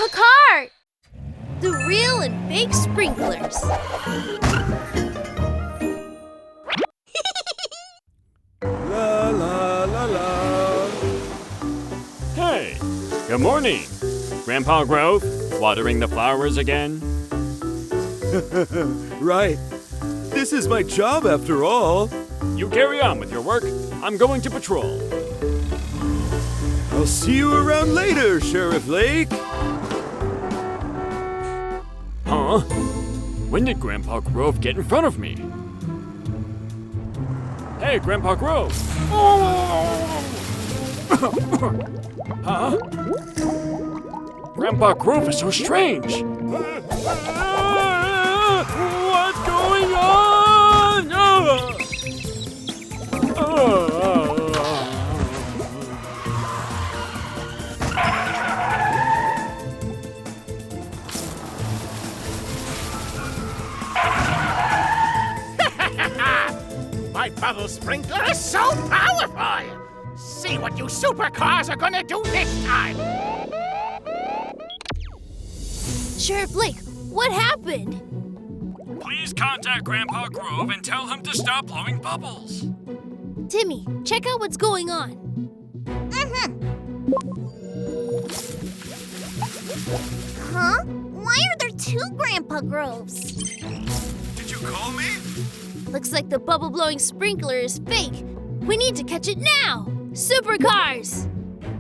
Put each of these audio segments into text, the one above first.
Grandpa Cart! The real and fake sprinklers. La la la la. Hey, good morning. Grandpa Grove, watering the flowers again? Right. This is my job after all. You carry on with your work. I'm going to patrol. I'll see you around later, Sheriff Lake. Huh? When did Grandpa Grove get in front of me? Hey, Grandpa Grove! Huh? Grandpa Grove is so strange! What's going on? My bubble sprinkler is so powerful! See what you supercars are gonna do this time! Sheriff Lake, what happened? Please contact Grandpa Grove and tell him to stop blowing bubbles. Timmy, check out what's going on. Huh? Why are there two Grandpa Groves? Did you call me? Looks like the bubble-blowing sprinkler is fake. We need to catch it now! Supercars!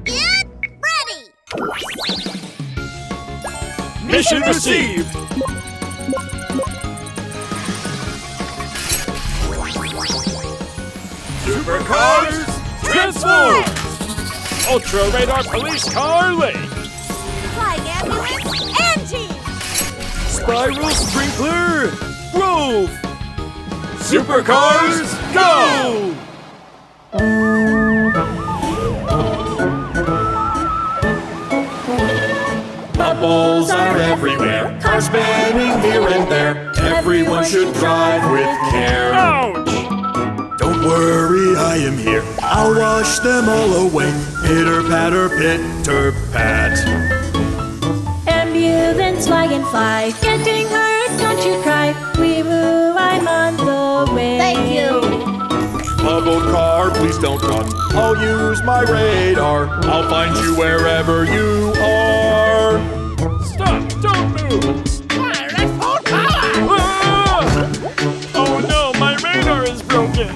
Get ready! Mission received! Supercars, Transform! Ultra Radar Police Car Lake! Flying ambulance and team! Spiral Sprinkler, Grove! Supercars, go! Bubbles are everywhere, cars spinning here and there. Everyone should drive with care. Ouch! Don't worry, I am here. I'll wash them all away. Pitter patter, pitter pat. Ambulance, fly and fly. Getting hurt, don't you cry. Wee woo, I'm on the way. Thank you! Bubble car, please don't run. I'll use my radar. I'll find you wherever you are. Stop! Don't move! Fire at full power! Ah! Oh no, my radar is broken!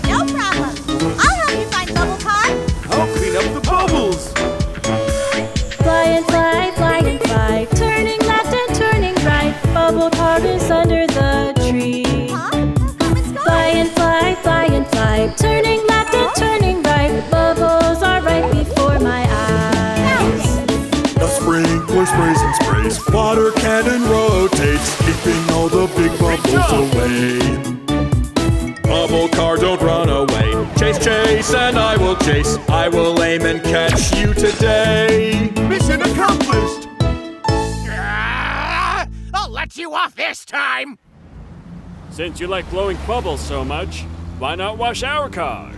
No problem. I'll help you find Bubble Car. I'll clean up the bubbles. Fly and fly, fly and fly. Turning left and turning right. Bubble car is under the tree. Huh? How come it's gone? Fly and fly, fly and fly. Turning left and turning right. Bubbles are right before my eyes. The sprinkler sprays and sprays. Water cannon rotates, keeping all the big bubbles away. Bubble car, don't run away. Chase, chase, and I will chase. I will aim and catch you today. Mission accomplished. I'll let you off this time! Since you like blowing bubbles so much, why not wash our cars?